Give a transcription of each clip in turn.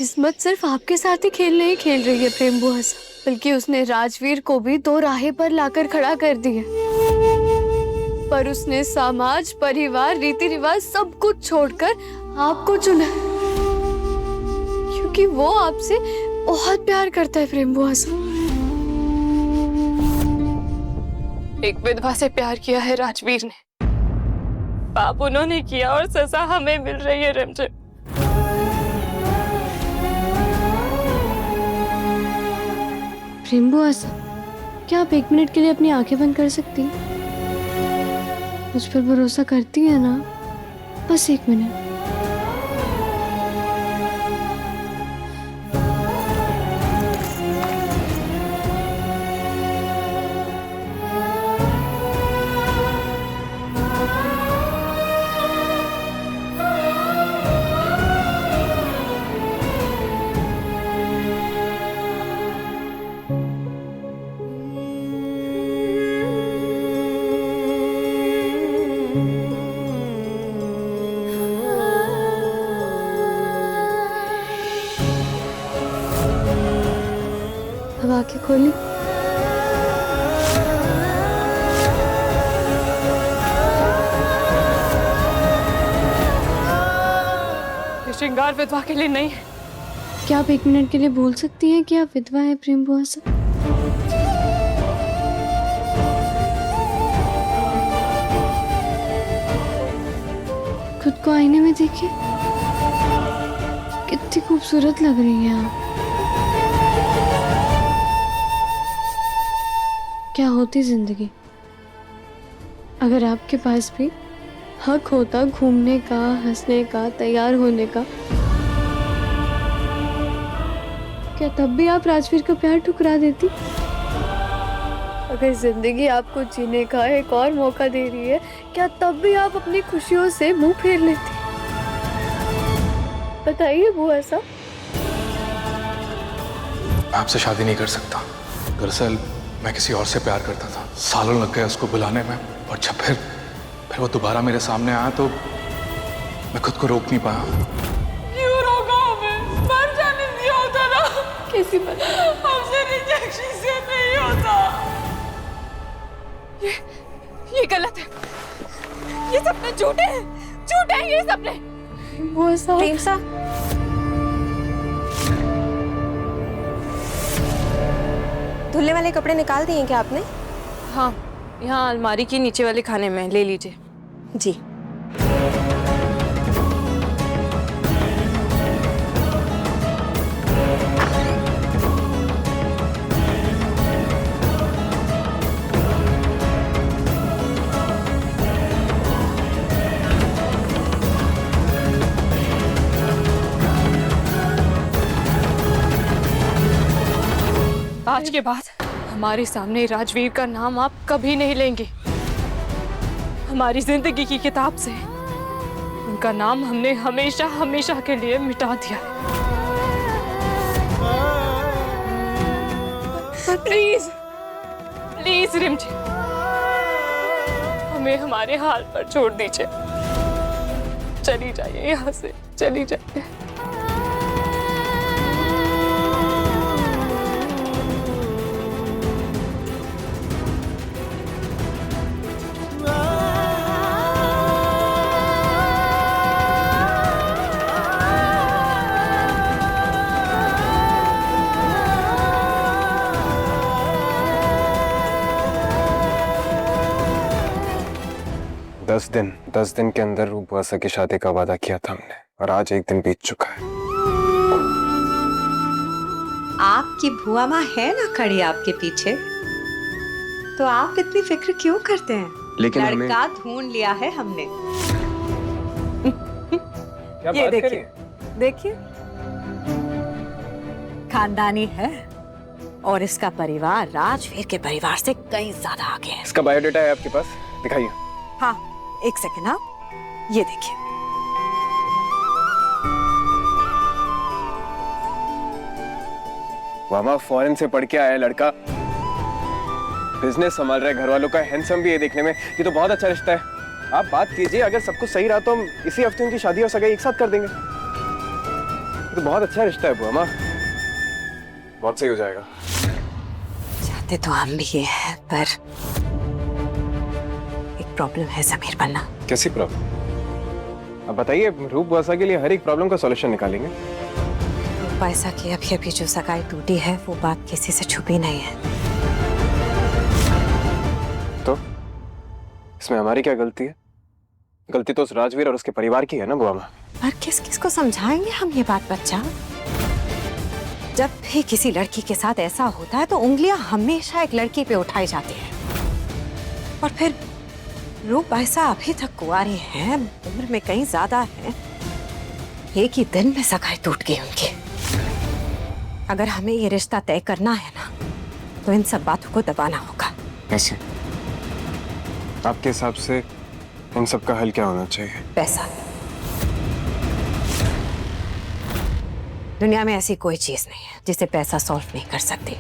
किस्मत सिर्फ आपके साथ ही खेल नहीं खेल रही है प्रेम बुआ साहब, बल्कि उसने राजवीर को भी दो राहें पर लाकर खड़ा कर दिया। पर उसने समाज, परिवार, रीति रिवाज सब कुछ छोड़कर आपको चुना, क्योंकि वो आपसे बहुत प्यार करता है प्रेम बुआ साहब। एक विधवा से प्यार किया है राजवीर ने, पाप उन्होंने किया और सजा हमें मिल रही है रिमझिम। प्रेम बुआ साहब, क्या आप 1 मिनट के लिए अपनी आंखें बंद कर सकती हैं? मुझ पर भरोसा करती है ना? बस 1 मिनट। अब आंखें खोली। ये श्रृंगार विधवा के लिए नहीं है। क्या आप 1 मिनट के लिए बोल सकती हैं कि आप विधवा हैं प्रेम बुआ साहब? खुद को आईने में देखिए, कितनी खूबसूरत लग रही हैं आप। क्या होती जिंदगी अगर आपके पास भी हक होता घूमने का, हंसने का, तैयार होने का? क्या तब भी आप राजवीर का प्यार ठुकरा देती? अगर जिंदगी आपको जीने का एक और मौका दे रही है, क्या तब भी आप अपनी खुशियों से मुंह फेर लेती? बताइए बुआ साहब। आपसे शादी नहीं कर सकता। दरअसल मैं किसी और से प्यार करता था। सालों लग गए उसको बुलाने में, और जब फिर वो दोबारा मेरे सामने आया तो मैं खुद को रोक नहीं पाया। क्यों रोका हमें? मर जाने दिया होता ना। कैसी बात? हमसे रिजेक्शन से नहीं होता। ये गलत है। ये सपने झूठे हैं, झूठे हैं ये सपने। बुआ साहब, प्रेम साहब, धुलने वाले कपड़े निकाल दिए क्या आपने? हाँ, यहाँ अलमारी के नीचे वाले खाने में, ले लीजिए। जी। आज के बाद हमारे सामने राजवीर का नाम आप कभी नहीं लेंगे। हमारी जिंदगी की किताब से उनका नाम हमने हमेशा हमेशा के लिए मिटा दिया है। प्लीज प्लीज रिमझिम, हमें हमारे हाल पर छोड़ दीजिए। चली जाइए यहाँ से, चली जाइए। दस दिन के अंदर उपवासा की शादी का वादा किया था हमने, और आज 1 दिन बीत चुका है। आपकी भुआ माँ है ना खड़ी आपके पीछे, तो आप इतनी फिक्र क्यों करते हैं? लेकिन लड़का ढूंढ लिया है हमने। क्या ये बात देखिए, देखिए, खानदानी है और इसका परिवार राजवीर के परिवार से कहीं ज्यादा आगे है। इसका बायोडेटा है आपके पास? दिखाइए। हाँ, 1 सेकेंड। हाँ, ये देखिए। मामा फॉरेन से पढ़ के आया लड़का, बिजनेस संभाल रहा है, घर वालों का, हैंडसम भी है देखने में। ये तो बहुत अच्छा रिश्ता है। आप बात कीजिए, अगर सब कुछ सही रहा तो हम इसी हफ्ते उनकी शादी और सगाई एक साथ कर देंगे। तो बहुत अच्छा रिश्ता है बुआ माँ, बहुत सही हो जाएगा। चाहते तो हम भी ये हैं, पर एक प्रॉब्लम है समीर पन्ना। कैसी प्रॉब्लम? अब बताइए, रूप बुआसा के लिए हर एक प्रॉब्लम का सॉल्यूशन निकालेंगे। पैसा की अभी अभी जो सगाई टूटी है वो बात किसी से छुपी नहीं है। तो इसमें हमारी क्या गलती है? गलती तो उस राजवीर और उसके परिवार की है ना बुआ माँ। पर किस किस को समझाएंगे हम ये बात बच्चा? जब भी किसी लड़की के साथ ऐसा होता है तो उंगलियां हमेशा एक लड़की पे उठाई जाती है। और फिर रूप ऐसा अभी तक कुंवारी है, उम्र में कहीं ज्यादा है, एक ही दिन में सगाई टूट गई उनकी। अगर हमें ये रिश्ता तय करना है ना तो इन सब बातों को दबाना होगा। कैसे? आपके हिसाब से इन सब का हल क्या होना चाहिए? पैसा। दुनिया में ऐसी कोई चीज नहीं है जिसे पैसा सॉल्व नहीं कर सकती।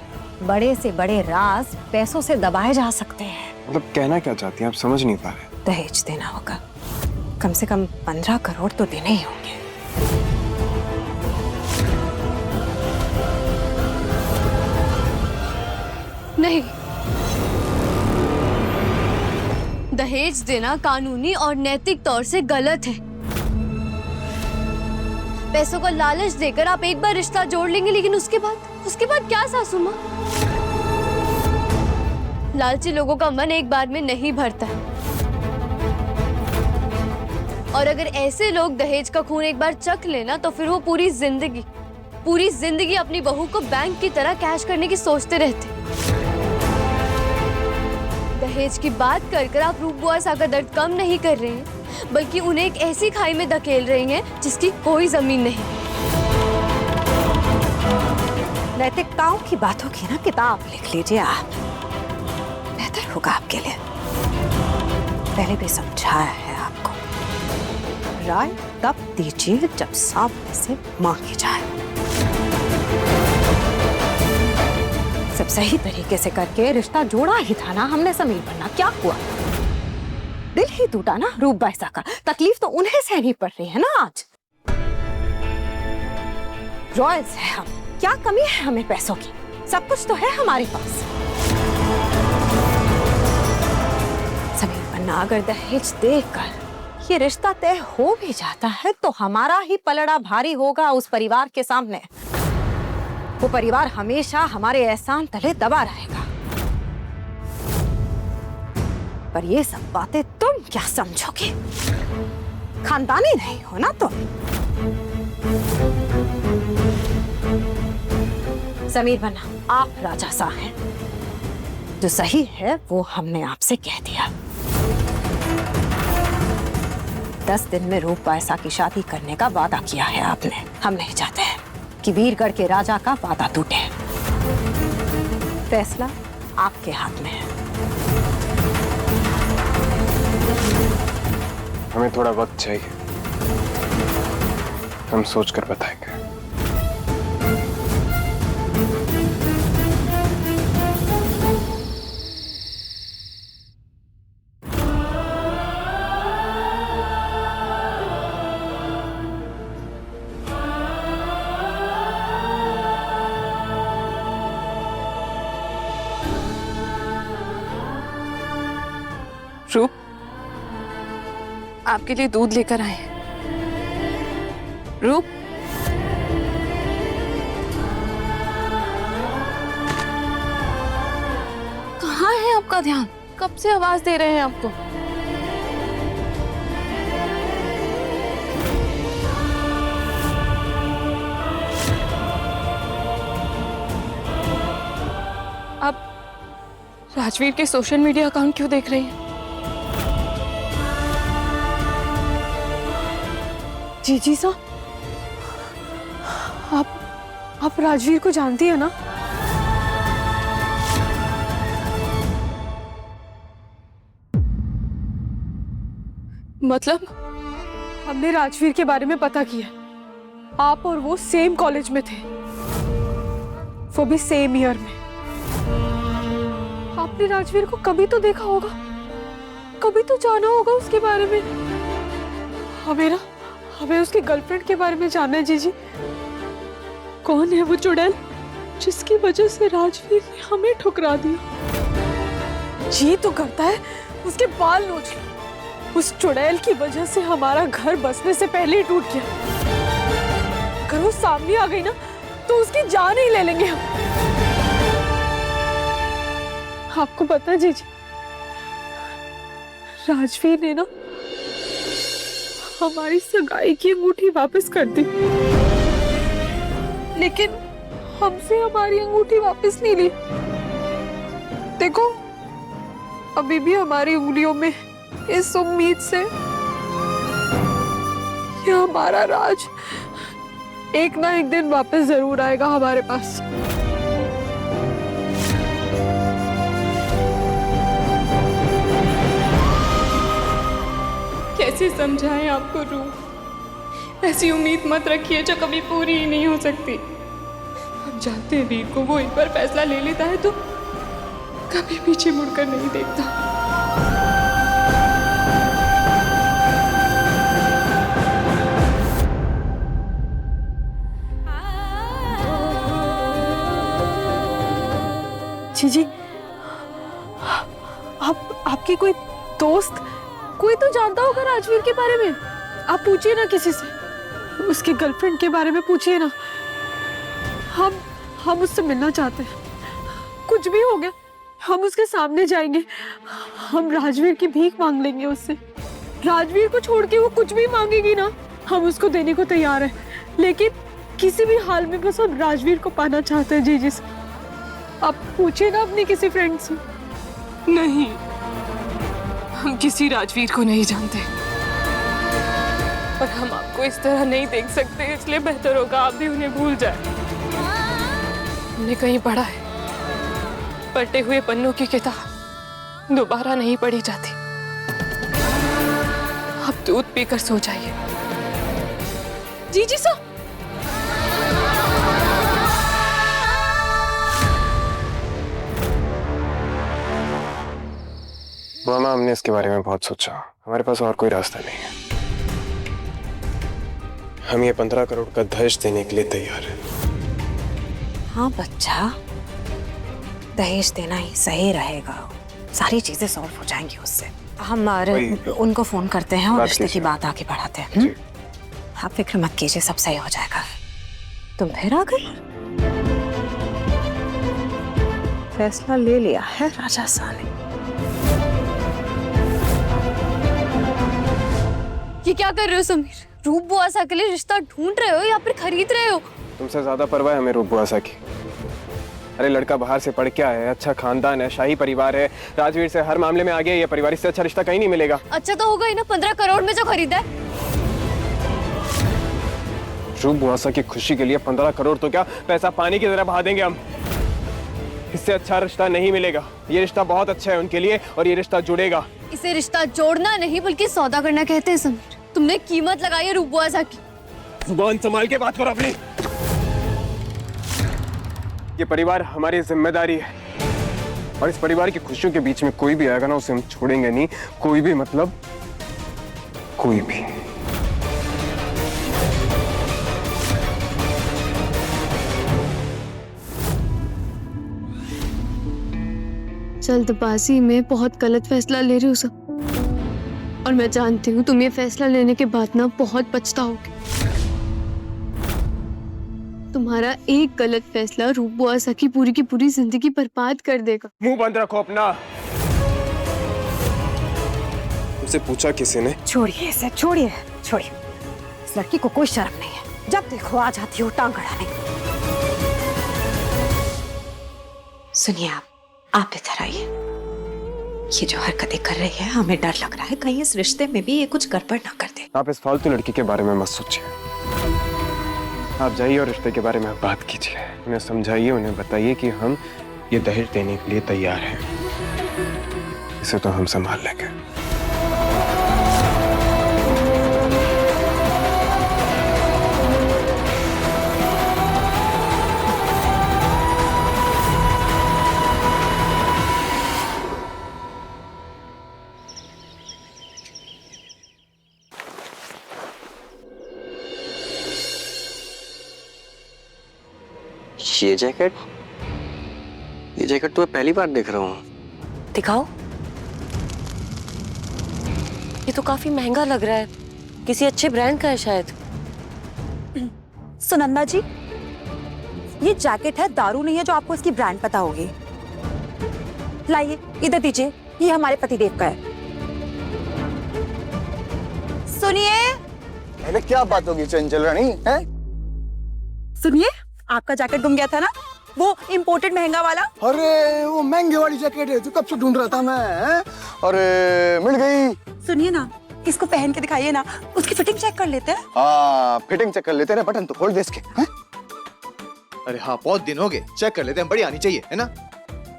बड़े से बड़े राज पैसों से दबाए जा सकते हैं। मतलब कहना क्या चाहती हैं आप? समझ नहीं पा रहे। दहेज देना होगा, कम से कम 15 करोड़ तो देने ही होंगे। नहीं, दहेज देना कानूनी और नैतिक तौर से गलत है। पैसों का लालच देकर आप एक बार रिश्ता जोड़ लेंगे, लेकिन उसके बाद क्या सासू माँ? लालची लोगों का मन एक बार में नहीं भरता। और अगर ऐसे लोग दहेज का खून एक बार चख लेना तो फिर वो पूरी जिंदगी अपनी बहू को बैंक की तरह कैश करने की सोचते रहते। दहेज की बात कर आप रूप बुआसा का दर्द कम नहीं कर रहे हैं, बल्कि उन्हें एक ऐसी खाई में धकेल रही हैं जिसकी कोई जमीन नहीं। नैतिकताओं की बातों की ना किताब लिख लीजिए आप, बेहतर होगा आपके लिए। पहले भी समझाया है आपको, राय तब दीजिए जब सामने से मांगी जाए। सब सही तरीके से करके रिश्ता जोड़ा ही था ना हमने समीर पन्ना। क्या हुआ? दिल ही टूटा ना रूप बाईसा का। तकलीफ तो उन्हें सहनी पड़ रही है ना आज। रॉयल्स है हम, क्या कमी है हमें पैसों की? सब कुछ तो है हमारे पास। समीर पन्ना, अगर दहेज देकर ये रिश्ता तय हो भी जाता है तो हमारा ही पलड़ा भारी होगा उस परिवार के सामने। वो परिवार हमेशा हमारे एहसान तले दबा रहेगा। पर ये सब बातें तुम क्या समझोगे? खानदानी नहीं हो ना तुम। समीर पन्ना, आप राजा सा हैं। जो सही है वो हमने आपसे कह दिया। 10 दिन में रूप बाईसा की शादी करने का वादा किया है आपने। हम नहीं चाहते हैं कि वीरगढ़ के राजा का वादा टूटे। फैसला आपके हाथ में है। हमें थोड़ा वक्त चाहिए, हम सोचकर बताएंगे। रूप, आपके लिए दूध लेकर आए। रूप, कहाँ है आपका ध्यान? कब से आवाज दे रहे हैं आपको? आप राजवीर के सोशल मीडिया अकाउंट क्यों देख रही हैं? जीजी साहब, आप राजवीर को जानती है ना? मतलब हमने राजवीर के बारे में पता किया। आप और वो सेम कॉलेज में थे, वो भी सेम ईयर में। आपने राजवीर को कभी तो देखा होगा, कभी तो जाना होगा उसके बारे में। हमें उसकी गर्लफ्रेंड के बारे में जानना है जीजी। कौन है वो चुड़ैल जिसकी वजह से राजवीर ने हमें ठुकरा दिया? जी तो करता है उसके बाल नोच लूं। उस चुड़ैल की वजह से हमारा घर बसने से पहले ही टूट गया। अगर वो सामने आ गई ना तो उसकी जान ही ले लेंगे हम। आपको पता है जीजी, राजवीर ने ना हमारी सगाई की अंगूठी वापस कर दी, लेकिन हमसे हमारी अंगूठी वापस नहीं ली। देखो अभी भी हमारी उंगलियों में इस उम्मीद से कि हमारा राज एक ना एक दिन वापस जरूर आएगा हमारे पास। कैसे समझाएं आपको रूह? ऐसी उम्मीद मत रखिए जो कभी पूरी ही नहीं हो सकती। हम जानते हैं वीर को वो एक बार फैसला ले लेता है तो कभी पीछे मुड़कर नहीं देखता। जी आपकी कोई दोस्त कोई तो जानता होगा राजवीर के बारे में। आप पूछिए ना किसी से, उसके गर्लफ्रेंड के बारे में पूछिए ना। हम उससे मिलना चाहते हैं। कुछ भी हो गया हम उसके सामने जाएंगे, हम राजवीर की भीख मांग लेंगे उससे। राजवीर को छोड़ के वो कुछ भी मांगेगी ना, हम उसको देने को तैयार हैं। लेकिन किसी भी हाल में बस हम राजवीर को पाना चाहते हैं। जी से आप पूछिए ना अपने किसी फ्रेंड से। नहीं, हम किसी राजवीर को नहीं जानते और हम आपको इस तरह नहीं देख सकते, इसलिए बेहतर होगा आप भी उन्हें भूल जाए। हमने कहीं पढ़ा है, पलटे हुए पन्नों की किताब दोबारा नहीं पढ़ी जाती। आप दूध पीकर सो जाइए। जी सर। मामा, हमने इसके बारे में बहुत सोचा। हमारे पास और कोई रास्ता नहीं है। हम ये 15 करोड़ का दहेज देने के लिए तैयार हैं। हाँ बच्चा, दहेज देना ही सही रहेगा। सारी चीजें सॉल्व हो जाएंगी उससे। हम उनको फोन करते हैं और रिश्ते की बात आगे बढ़ाते हैं। आप फिक्र मत कीजिए, सब सही हो जाएगा। तुम फिर आ गई? फैसला ले लिया है राजा साहब ने। ये क्या कर रहे हो समीर? रूप बुआसा के लिए रिश्ता ढूंढ रहे हो या फिर खरीद रहे हो? तुमसे ज्यादा परवाह है हमें रूप बुआसा की। अरे लड़का बाहर से पढ़ के आया है, अच्छा खानदान है, शाही परिवार है, राजवीर से हर मामले में आगे। ये परिवार से अच्छा रिश्ता कहीं नहीं मिलेगा। अच्छा तो होगा ही ना 15 करोड़ में जो खरीदा है। रूप बुआसा की खुशी के लिए 15 करोड़ तो क्या, पैसा पानी की तरह बहा देंगे हम। इससे अच्छा रिश्ता नहीं मिलेगा। ये रिश्ता बहुत अच्छा है उनके लिए और ये रिश्ता जुड़ेगा। इसे रिश्ता जोड़ना नहीं बल्कि सौदा करना कहते हैं समीर। तुमने कीमत लगाई है रूप बुआसा की। जुबान संभाल के बात करो अपनी। ये परिवार हमारी जिम्मेदारी है और इस परिवार की खुशियों के बीच में कोई भी आएगा ना, उसे हम छोड़ेंगे नहीं। कोई भी मतलब कोई भी। जल्दबाजी में बहुत गलत फैसला ले रही हो सब, और मैं जानती हूँ तुम ये फैसला लेने के बाद ना बहुत पछताओगे। तुम्हारा एक गलत फैसला रूप बुआसा की पूरी जिंदगी बर्बाद कर देगा। मुंह बंद रखो अपना। तुमसे पूछा किसी ने? छोड़िए इसे, छोड़िए छोड़िए। इस लड़की को कोई शर्म नहीं है। जब देखो आ जाती हो टांग अड़ाने। सुनिए आप इधर आइए। ये जो हरकतें कर रही है, हमें डर लग रहा है कहीं इस रिश्ते में भी ये कुछ गड़बड़ ना कर दे। आप इस फालतू लड़की के बारे में मत सोचिए। आप जाइए और रिश्ते के बारे में बात कीजिए। उन्हें समझाइए, उन्हें बताइए कि हम ये दहेज देने के लिए तैयार हैं। इसे तो हम संभाल लेंगे। ये जैकेट तो मैं पहली बार देख रहा हूँ। दिखाओ। ये तो काफी महंगा लग रहा है, किसी अच्छे ब्रांड का है शायद। सुनंदा जी, ये जैकेट है, दारू नहीं है जो आपको इसकी ब्रांड पता होगी। लाइए, इधर दीजिए, ये हमारे पतिदेव का है। सुनिए। अरे क्या बात होगी चंचल रानी, है? सुनिए, आपका जैकेट गुम गया था ना, वो इम्पोर्टेड महंगा वाला। अरे वो महंगे वाली जैकेट है जो कब से ढूंढ रहा था मैं, है? अरे मिल गई। सुनिए ना, इसको पहन के दिखाइए ना, उसकी फिटिंग चेक कर लेते हैं। हाँ, फिटिंग चेक कर लेते हैं, बटन तो खोल दे इसके। है? अरे हाँ, बहुत दिन हो गए, चेक कर लेते हैं, बढ़िया आनी चाहिए, है ना?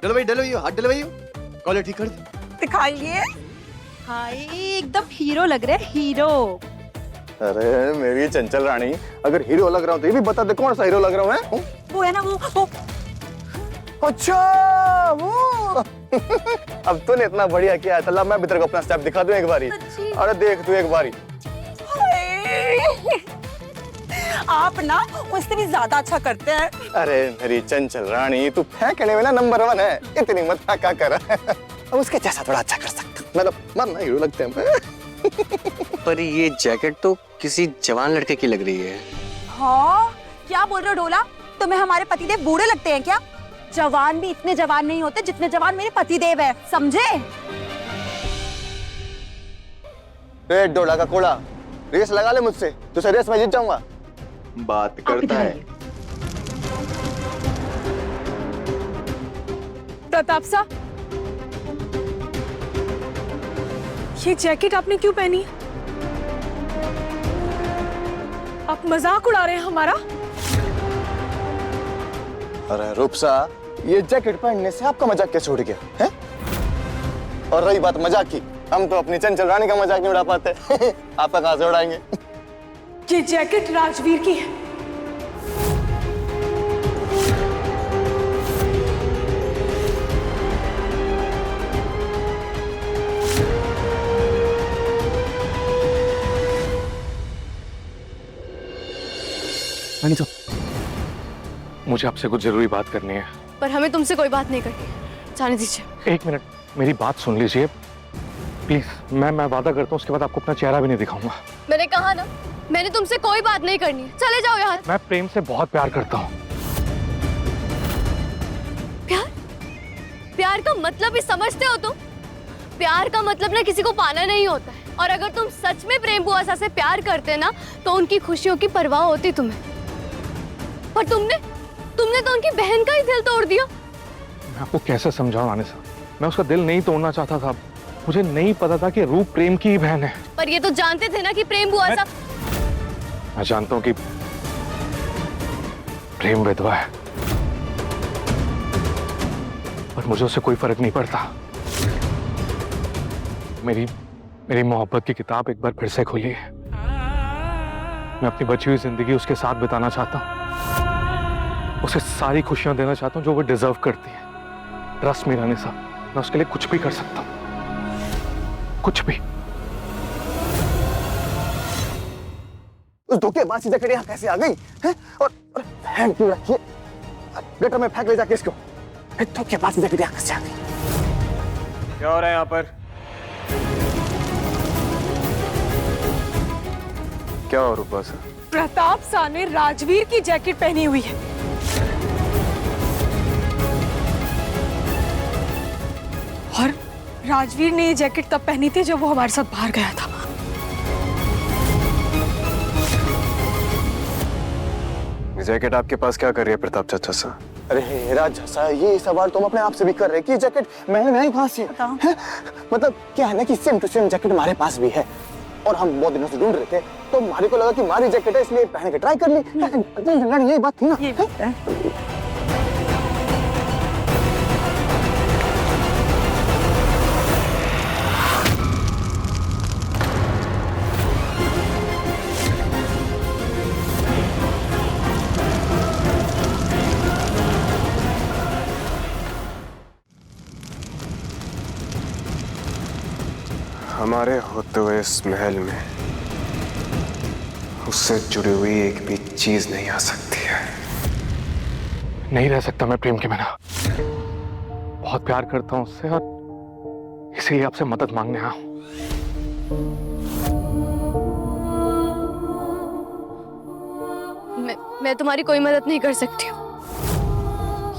डलवाइयो, हाथ डलवाइयो, कॉलर ठीक कर दे। दिखाइए। हाय, एकदम हीरो लग रहे हैं, हीरो। अरे मेरी चंचल रानी, अगर हीरो लग रहा हूँ तो ये भी बता दे कौन सा हीरो लग रहा हूँ, है? वो है ना, वो अच्छा वो अब तूने इतना बढ़िया किया है, चला मैं भी तेरे को अपना स्टेप दिखा दूं एक बारी। अरे देख तू एक बारी। आप ना उससे भी ज्यादा अच्छा करते हैं। अरे मेरी चंचल रानी, तू फेंकने में ना नंबर 1 है, इतनी मत फेंका कर। अब उसके जैसा थोड़ा अच्छा कर सकता, मतलब मरना हीरो लगते हैं। पर ये जैकेट तो किसी जवान लड़के की लग रही है। हाँ, क्या बोल रहे हो डोला? तुम्हें हमारे पतिदेव बूढ़े लगते हैं क्या? जवान भी इतने जवान नहीं होते जितने जवान मेरे पतिदेव है, समझे? डोला का कोड़ा, रेस लगा ले मुझसे, तुझसे रेस में जीत जाऊंगा। बात करता है। प्रताप साहब, ये जैकेट आपने क्यों पहनी है? आप मजाक उड़ा रहे हैं हमारा? अरे रूपसा, ये जैकेट पहनने से आपका मजाक कैसे उड़ गया है? और रही बात मजाक की, हम तो अपनी चंचल रानी का मजाक नहीं उड़ा पाते। आपका कहां से उड़ाएंगे? ये जैकेट राजवीर की है। तो मुझे आपसे कुछ जरूरी बात करनी है। पर हमें तुमसे कोई बात नहीं करनी, जाने दीजिए। एक मिनट, मेरी बात सुन लीजिए प्लीज। मैं वादा करता हूँ उसके बाद आपको अपना चेहरा भी नहीं दिखाऊंगा। मैंने कहा ना, मैंने तुमसे कोई बात नहीं करनी है, चले जाओ यहाँ। मैं प्रेम से बहुत प्यार करता हूँ। प्यार? प्यार का मतलब ही समझते हो तुम? प्यार का मतलब ना किसी को पाना नहीं होता है, और अगर तुम सच में प्रेम बुआ से प्यार करते ना तो उनकी खुशियों की परवाह होती तुम्हें। पर तुमने तो उनकी बहन का ही दिल तोड़ दिया। मैं आपको कैसे समझाऊं रानी साहब, मैं उसका दिल नहीं तोड़ना चाहता था, मुझे नहीं पता था कि रूप प्रेम की ही बहन है। पर ये तो जानते थे ना कि प्रेम बुआ सा। मैं जानता हूँ कि प्रेम विधवा है, पर मुझे उससे कोई फर्क नहीं पड़ता। मेरी मोहब्बत की किताब एक बार फिर से खुली है। मैं अपनी बची हुई जिंदगी उसके साथ बिताना चाहता हूँ, उसे सारी खुशियां देना चाहता हूँ जो वो डिजर्व करती है। ट्रस्ट मी रानी साहब, मैं उसके लिए कुछ भी कर सकता हूँ, कुछ भी। उस धोखेबाज जैकेट यहाँ कैसे आ गई है? और फेंक क्यों रखी है? बेटा मैं फेंक ले जाके इसको। धोखेबाज जैकेट यहाँ कैसे आ गई? क्या हो रहा है यहाँ पर? क्या हो रूपा सर? प्रताप सा ने राजवीर की जैकेट पहनी हुई है। और राजवीर ने ये जैकेट तब पहनी थी जब वो हमारे साथ बाहर गया था। जैकेट आपके पास क्या कर रही है प्रताप चाचा सा? अरे राज झसा, ये सवाल तुम अपने आप से भी कर रहे कि जैकेट मैं कहाँ से है? मतलब क्या है ना कि सेम टू सेम जैकेट हमारे पास भी है और हम बहुत दिनों से ढूंढ रहे थे, तो हमारे को लगा कि हमारी जैकेट है इसलिए पहन के ट्राई कर ली। यही बात थी ना? हमारे होते हुए इस महल में उससे जुड़ी हुई एक भी चीज नहीं आ सकती है। नहीं रह सकता मैं प्रेम के बिना। बहुत प्यार करता हूँ उससे और इसीलिए आपसे मदद मांगने आया हूँ। मैं तुम्हारी कोई मदद नहीं कर सकती हूँ।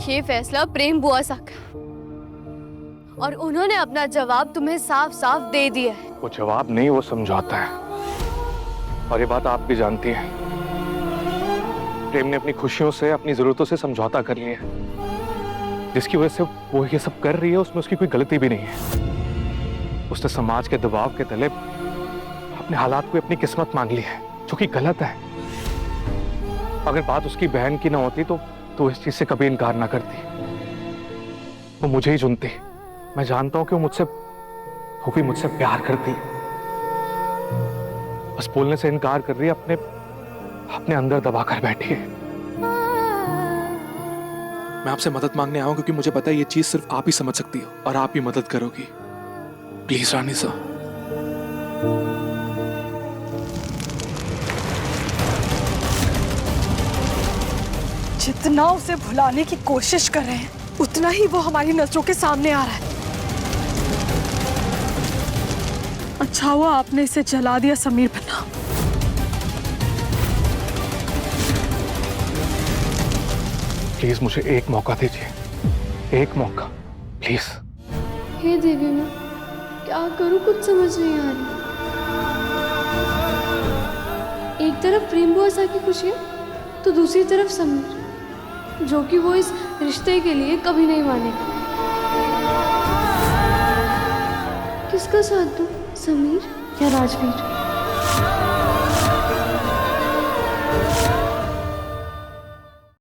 ये फैसला प्रेम बुआ साहब का और उन्होंने अपना जवाब तुम्हें साफ साफ दे दिया है। वो जवाब नहीं, वो समझौता है। और ये बात आप भी जानती हैं। प्रेम ने अपनी खुशियों से, अपनी जरूरतों से समझौता कर लिया है। जिसकी वजह से वो ये सब कर रही है उसमें उसकी कोई गलती भी नहीं है। उसने समाज के दबाव के तले अपने हालात को अपनी किस्मत मांग ली है, जो कि गलत है। अगर बात उसकी बहन की ना होती तो इस चीज से कभी इनकार ना करती। वो मुझे ही चुनती। मैं जानता हूं कि वो भी मुझसे प्यार करती। बस बोलने से इनकार कर रही है, अपने अंदर दबा कर बैठी है। मैं आपसे मदद मांगने आया हूं क्योंकि मुझे पता है ये चीज सिर्फ आप ही समझ सकती हो और आप ही मदद करोगी। प्लीज रानी सा। जितना उसे भुलाने की कोशिश कर रहे हैं उतना ही वो हमारी नजरों के सामने आ रहा है। अच्छा हुआ आपने इसे जला दिया समीर बन्ना। प्लीज मुझे एक मौका दीजिए, एक मौका प्लीज। हे देवी, मैं क्या करूं कुछ समझ नहीं आ रही। एक तरफ प्रेम बुआ साहब की खुशियां तो दूसरी तरफ समीर, जो कि वो इस रिश्ते के लिए कभी नहीं मानेगा। किसका साथ दूं, समीर या राजवीर?